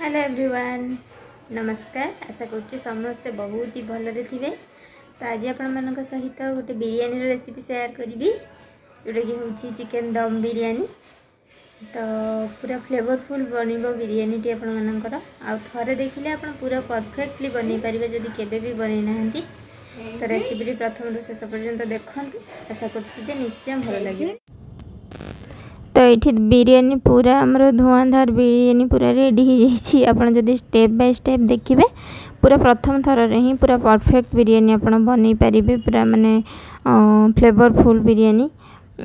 Hello everyone नमस्कार। आशा करुच्ची समस्ते बहुत ही भलरे थे। तो आज आपण सहित गोटे बिरियानी रेसिपी शेयर करी जोटा कि हूँ चिकेन दम बिरियानी। तो पूरा फ्लेवरफुल बन बिरियानी टी आपर आ थे देखिले आप पूरा परफेक्टली बन पारे जदि केबे भी बन ना। तो रेसिपी प्रथम शेष पर्यंत देखु। आशा करुच्ची निश्चय भल लगे। तो ये बिरियानी पूरा आमर धुआंधार बिरियानी पूरा रेडी हो जाइए। आप जब स्टेप बाय स्टेप देखिए पूरा प्रथम थर ही पूरा परफेक्ट बिरियानी आप बन पारे। पूरा माने फ्लेवरफुल बिरियानी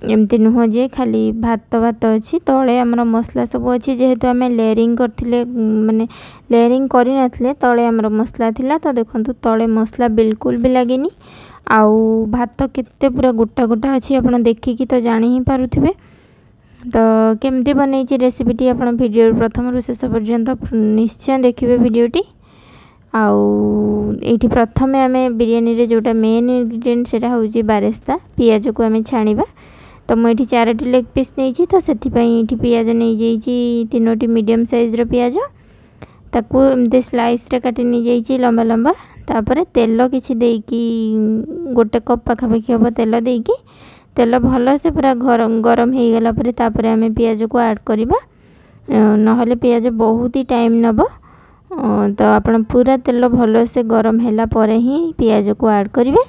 एमती नुह जे खाली भात भात अच्छी तले आमर मसला सब अच्छी जेहेतु आम लेयरिंग करथिले माने लेयरिंग करि नथिले तले आमर मसला थिला। तो देखंतु तले मसला बिल्कुल भी लागेनी। आउ भात केते पूरा गोटा गोटा अच्छी आप देखिकी तो जानी ही पारुथिबे। तो केमती बनई रेसिपीटी आप वीडियो प्रथम रु शेष पर्यंत निश्चय देखिए वीडियोटी। आउ प्रथम आम बिरियानी रे जोटा मेन इनग्रेडिएंट सेटा होउची बारेस्ता पियाज को आम छाणीबा। तो मुझे 4टी लेग पीस नहीं तो से पियाज नहीं जाइए 3टी मीडियम साइज रो पियाज ताकू एमती स्लाइस रे काटी नहीं जाइए लंबा लंबा। तापर तेल किछि देकी गोटे कप पाखापाखि हम तेल देकी तेल भल से पूरा गरम गरम हो गला पर तापर आम पियाज को ऐड करवा नहले पियाज बहुत ही टाइम नब। तो आप पूरा तेल भल से गरम है पर ही पियाज को ऐड करेंगे।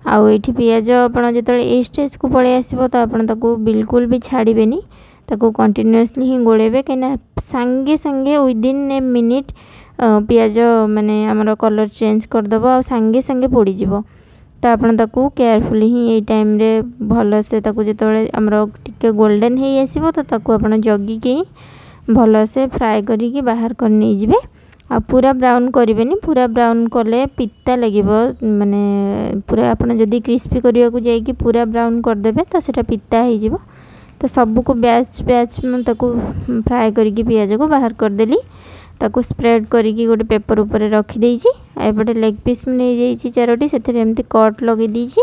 आउ ये पियाज आप जो ए स्टेज को पलि आसो तो आपको बिल्कुल भी छाड़बेनी ताको कंटिन्यूअसली ही गोलेबे कहीं सांगे सांगे विदिन ए मिनिट पियाज माने आमर कलर चेंज करदेव आ सांगे सांगे पोड़ीजिव। तो आपन ताकू केयरफुली ही ये टाइम रे भल से ताकू जिते आमर टिके गोल्डन हो आसो तो ताकू आपन जगिकी भल से फ्राए करी बाहर कर नहीं जिवे। आ पूरा ब्राउन करेंगे पूरा ब्राउन कले पिता लगे माने पूरा आपन जदि क्रिस्पी करने को जाइए पूरा ब्राउन करदे तो सेटा पिता हो। तो सबको बैच बैच ताकू फ्राए करी पियाज को बाहर करदेली ताकू स्प्रेड करी गोटे पेपर ऊपर रखीदे। एपटे लेग पीस नहीं जाइए 4टी से कट लगे दीची।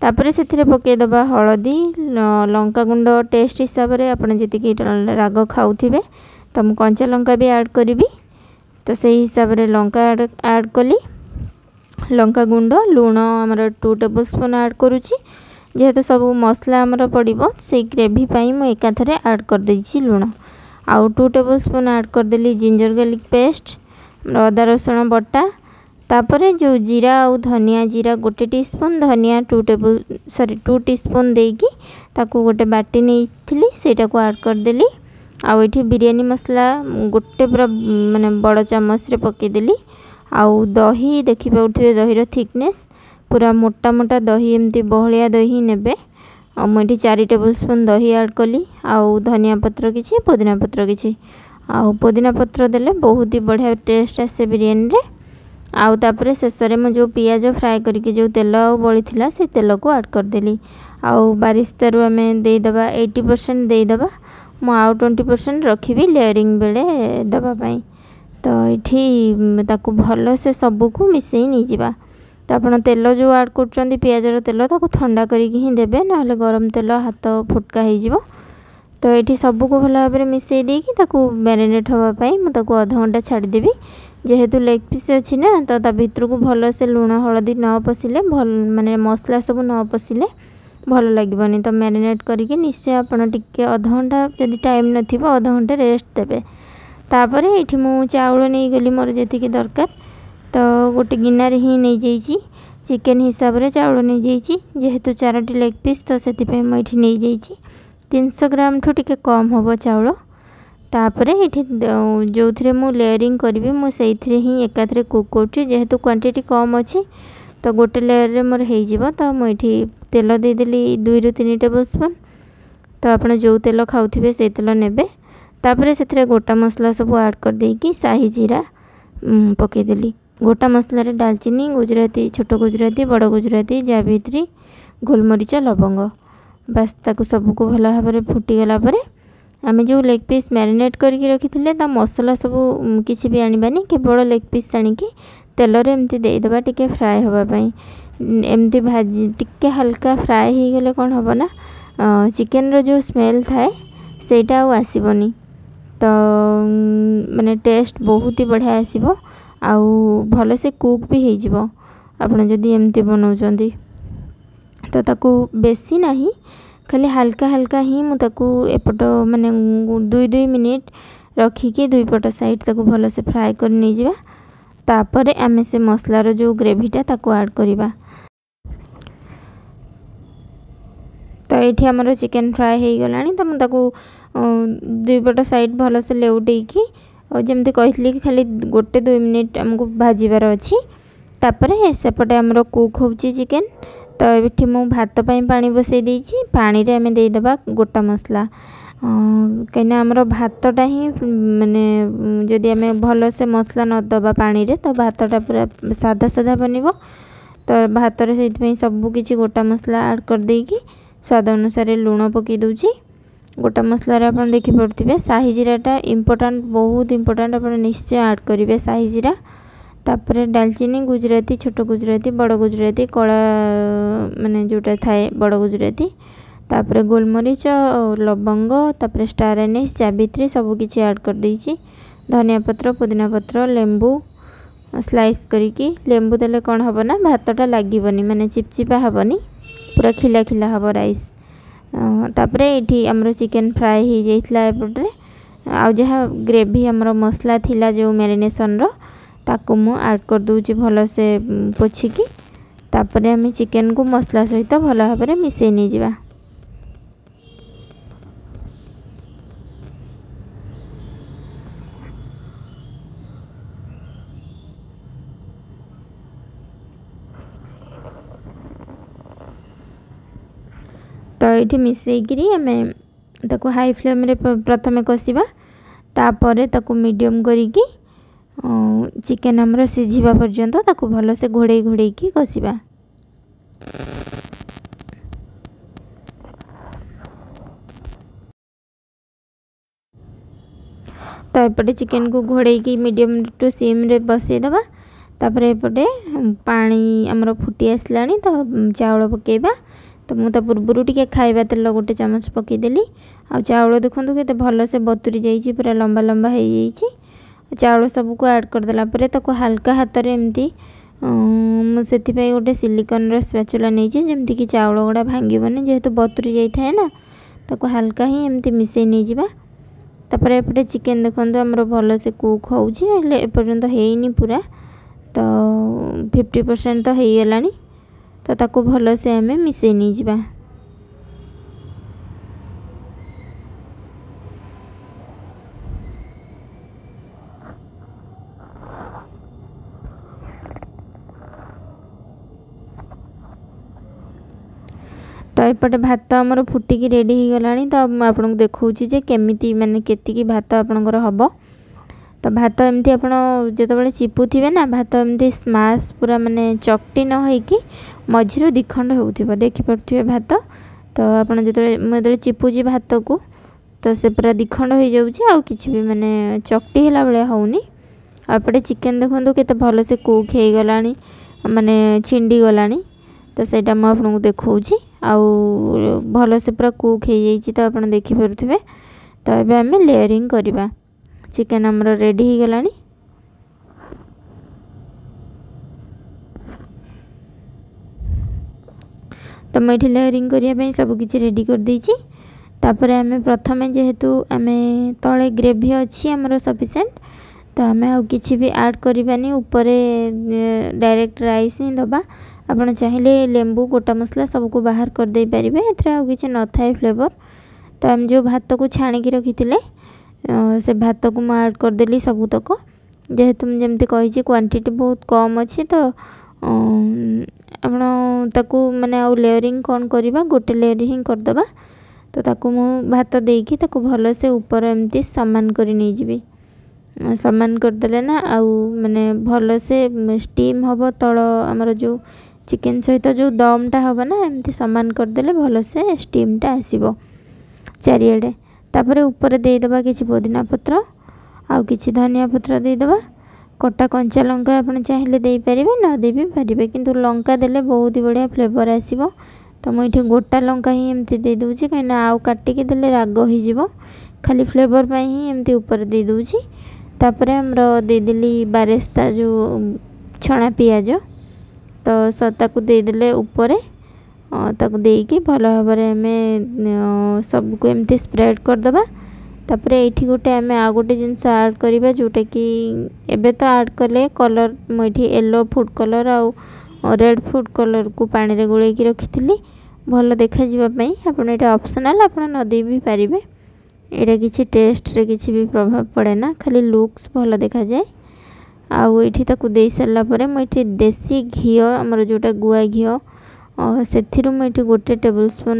तापर से पकईदबा हलदी लंका गुंड टेस्ट हिसाब से आप जी राग खाऊे तो मुझे कंचा लंका भी ऐड करी। तो से हिसाब से लंका ऐड कली लंका गुंड लुण आमर 2 टेबल स्पून ऐड करुच्ची जेहेतु सब मसला आमर पड़ो से ग्रेवी मुझे एकाथरे ऐड कर देछि लुण। आउ 2 टेबल स्पून ऐड करदेली जिंजर गार्लिक पेस्ट अदा रसुण बटा। तापर जो जीरा और धनिया जीरा 1 टीस्पून धनिया 2 टीस्पून देकी ताकू गोटे बाटी नहीं थी सेटा को ऐड करदेली। आउ ये बिरियानी मसला गोटे पूरा माने बड़ चामच रे पकईदेली। आउ दही देखि पाउथिबे दही थिकनेस पूरा मोटा मोटा दही एमती बहलिया दही नेबे। और मुझे 4 टेबल स्पून दही ऐड कली। आउ धनिया पत्र किछि पुदीना पत्र किछि आउ पुदीना पत्र देले बहुत ही बढ़िया टेस्ट आसे बिरियानी रे। आउ तापर शेष में जो पियाज फ्राए करके जो तेल बड़ी थिला से तेल को ऐड करदेली। आउ बारिस्तारू आम देदेबा 80% देदेबा मु आउ 20% रखी लेयरिंग बेले दवापाई। तो ये ताकू भल से सबको मिसई नहीं जावा। तो आप तेल जो ऐड कर पियाजर तेल ताको ठंडा करके ही देबे ना गरम तेल हाथ फुटका हो। तो ये सबको भल भाव में मिसई देकी मैरिनेट होगापाई मुझे आधा घंटा छाड़देवी जेहेतु लेग पीस अच्छी ना। तो भितर को भल से लुण हलदी न पशिले भल माने मसला सब न पशिले भल लगभग। तो मैरिनेट करके निश्चय आपड़ टिके आधा घंटा जदि टाइम नथिबो आधा घंटा रेस्ट देबे। तापर ये मु चाउल नहीं गली मोर जी दरकार तो गोटे गिनार ही नहीं जाइए चिकेन हिसाब से चाउल नहीं जाइए जेहेतु 4टी लेग पीस तो से मुझे नहीं जाइए 300 ग्राम ठू टिके कम हम चाउल। तापर ये जो थे मु लेयरिंग करी मुझे ही एकाथरे कुक कर जेहेतु क्वांटिटी कम अच्छी तो गोटे लेयर रे मोर हो। तो मुझे तेल देदेली 2 ରୁ 3 टेबल स्पून। तो आप जो तेल खाऊे से तेल नेबे। तापर से गोटा मसला सब ऐड कर देकी शाही जीरा पकईदेली। गोटा मसला रे दालचीनी गुजराती छोट गुजराती बड़ गुजराती जावित्री गोलमरीच लवंग बास ताकू सबको भल भाव में फुटीगला आम जो लेग पीस मैरिनेट करके रखी मसला सब किसी भी आनी केवल लेग पीस आनिकी तेल रे एमती देदेबा टिके फ्राए होगापाई एमती भाजी टिके हल्का फ्राए हो गले कौन हम ना चिकेन रो जो स्मेल थाए सेटा आसबनी। तो माने टेस्ट बहुत ही बढ़िया आसीबो आउ भल से कुक भी हो जिवो आपण जदी एमती बनाउचंदी। तो ताकू बेसी नहीं खाली हल्का हल्का ही मु ताकू एपट माने 2 मिनिट रखिकी दुई पट साइड ताकू भल से फ्राए कर नहीं जिवा। तापरे आमे से मसलार जो ग्रेवीटा ताकू ऐड करिबा। तो ये आमर चिकेन फ्राए हो गलानी। तो मुझे दुई पट साइड भल से लेउटेकी जमती कही कि खाली 1-2 मिनिट आमको भाजबार अच्छी। तापरे सेपटे आमर कुक होची चिकेन। तो ये मु भात पानी बसई देइछि। पानी रे आमे देदेबा गोटा मसला कहीं आमर भातटा ही माने जदि आमे भल से मसला न दबा पानी रे तो भातटा पूरा सादा सादा बनिबो। तो भात रे सेइथि सब किछि गोटा मसला ऐड कर देकी स्वाद अनुसार लुण पकई दूची। गोटा मसला रे आपण देखि पड़थिबे शाही जीराटा इम्पोर्टेंट बहुत इम्पोर्टेंट आपण निश्चय ऐड करिवे शाही जीरा। तापरे दालचीनी गुजराती छोट गुजराती बड़ गुजराती कला माने जोटा थाए बड़ गुजराती तापरे गोलमरीच लवंग तापरे स्टार एनिस जावित्री सब किछि ऐड कर देइछि। धनिया पत्र पुदीना पत्र लेंबू स्लाइस करिकी लेंबू देले कोन हबो ना भातटा लागिबनी माने चिपचिपा हबनी पूरा खिला खिला हबो राइस। तापरे एठी हमरो चिकेन फ्राए हो जाइतला एपटे आ जहा ग्रेवी हमरो मसला थिला जो मैरिनेशन रो ताकू मु ऐड कर दूची भल से पोछिकी। तापरे हमें चिकेन को मसला सहित भल भाव में मिसई नहीं जिवा। तो ये मिसईकरी आम ताको हाई फ्लेम रे प्रथमे कषिबा तापरे ताको मीडियम करिकी चिकेन हमर सिझिबा पर्यंत ताको भल से घोड़े घोड़े की कषिबा। तो एपटे चिकेन को घोड़े की मीडियम टू सिम रे बसई दबा। तापरे एपटे पानी हमर फुटी आसलानी तो चावल पकेबा। तो मुझे पूर्व टिके खाइबा तेल 1 चमच पकईदेली आ चावल देखो के भल से बतुरी जाइए पूरा लंबा लंबा हो जाइए। चावल सबको ऐड करदेला परे ताको हल्का हाथ रे एमती से गोटे सिलिकन स्पैचुला नहीं जमती कि चावल गुड़ा भांगीबनी जेहेतु बतुरी जाए ना ताको हल्का ही एमती मिसई नहीं जिबा। तापर एपटे चिकेन देखो आमर भल से कुक होउछि एपर्यंत हेइनी पूरा तो 50% तो हो गलानी। तो ताको भल से आमे मिसई नहीं जिबा। तो एपटे भात आमर फुटिकी रेडी हो गलानी। तो आपन देखौछि जे केमिति माने केतिकी भात आपनकर हबो। तो भात एमती आप जो चिपुथे ना भात एमती स्माश पूरा माने चकटी न होइकी मझिरो दिखंड होउथिबो देखिपे भात। तो आप जो चिपुची भात को तो से पूरा दिखंड हो जाउछि आ किछि भी माने चकटी होला बेले होउनी। आपटे चिकेन देखंतु केते भल से कुक हो गलानी माने छिंडी गलानी। तो सेटा म आपन को देखौछि आ भल से पूरा कुक हो जाइछि। तो आप देखिपे तो एबे हमें लेयरिंग करिबा। चिकेन हमर रेडी हो गलानी। तो मुझे लेयरिंग करने सब किसी रेडी कर देछि। तापरे आमे प्रथमे जेहेतु आमे तले ग्रेवी अच्छी आमर सफिशिएंट तो आमे आ किछि भी ऐड करिबानी ऊपर डायरेक्ट राइस ही दबा। आपण चाहिए लेंबू गोटा मसला सबको बाहर कर दे पारिबे एथरा आ किछि न थाए फ्लेवर। तो हम जो भात को छाणिकी रखिथिले से भात को मैं ऐड करदेली सबूतक जेहेतु जमती कही क्वांटिटी बहुत कम अच्छी। तो आपण ताकू माने आउ लेयरिंग कौन करवा गोटे लेयर ही करदबा। तो ताकू मु भात देकी ताकू भल से ऊपर एमती समान करी नहीं जीवी। समान करदेले ना आउ माने भल से स्टीम हबो तळ हमर जो चिकेन सहित जो दमटा हबो ना एमती समान करदेले भल से स्टीमटा आसीबो चारिआडे। तापरे ऊपर देदेबा किछि पुदीना पत्र आउ किछि धनिया पत्र देदेबा। कटा कंचा लंका आपण चाहिए दे पारिबे न दे भी पारिबे किंतु लंका देले बहुत ही बढ़िया फ्लेवर आसीबो। तो मुझे गोटा लंका ही एमती दे दूची कहीं आउ काटिकी देले राग हो जिवो खाली फ्लेवर पाई ही एमती ऊपर दे दूची। तापर हमर देदेली बारेस्ता जो छणा पियाज तो ताकू देदेले ऊपर ताकू देकी भल भाव में सबको एमती स्प्रेड करदबा। तापर ये गोटे आम आ गोटे जिनस ऐड करवा जोटा कि एबे तो ऐड कले कलर मुझे येलो फूड कलर आउ रेड फूड कलर को पानी रे गोले की रखी थी भल देखा जावाई। आपन एटा ऑप्शनल आपन नदी भी पारिबे। एटा किछि टेस्ट रे किछि भी प्रभाव पड़े ना, खाली लुक्स भल देखा जाए। आउ एठी ताकू दे सारा पर मुझे देसी घी हमर जोटा गुआ घी से मुझे गोटे टेबल स्पून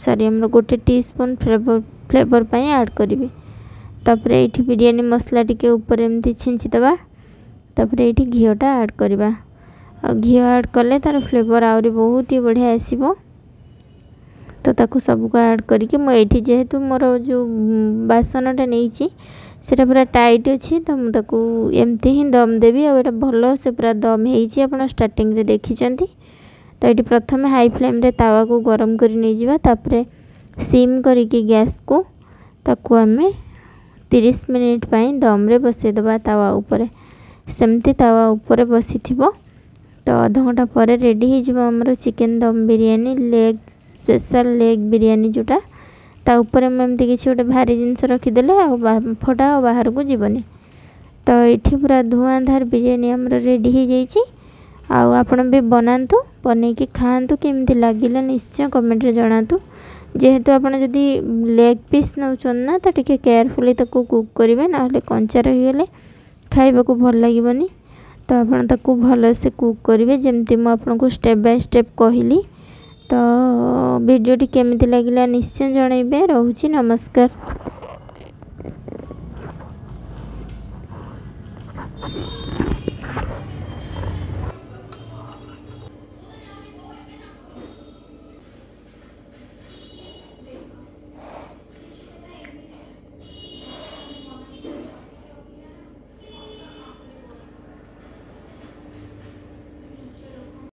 सॉरी हमर गोटे टीस्पून फ्लेवर पाई ऐड करी। तापर ये बिरयानी मसला टिके ऊपर एमती छिंची दबा। तापर ये घीटा ऐड करवा। घी ऐड कले तार फ्लेवर आहरी बहुत ही बढ़िया आसीबो। तो ताकू सबको ऐड करके मुझे जेहेतु मोर जो बासनटा नहीं सेटा पूरा टाइट अच्छी तो मुझे एमती ही दम देवी। और भल से पूरा दम होती आप स्टार्टिंग रे देखिंट। तो ये प्रथम हाई फ्लेम रे तावा को गरम कर नहीं जावा। तापर सिम करके गैस को ताकू आमे 30 मिनिट पाई दम रे बसईदबा तावा ऊपर। सेमती तावा ऊपर बसी थी तो आधा घंटा पर रेडी हो आमर चिकेन दम biryani leg special leg biryani जोटा ता ऊपर एमती किसी गोटे भारी जिनस रखीदे फटा बाहर को जीवनी। तो ये पूरा धुआंधार बिरयानी आमर रेडी हो जाइए। आपण भी बनातु बन कि खातु केमती लगिला निश्चय कमेंट रे जनातु। जेहेतु आपन जदि लेग पीस नौचन ना तो टिके केयरफुली ताको कुक करेंगे ना कंचा रहीगले खाइबा को भल लगिबनी। तो आपन ताको भल से कुक करेंगे जमती मु आपनको स्टेप बाय स्टेप कहली। तो वीडियोटी केमिति लगिला निश्चय जनइबे। रहुछि नमस्कार।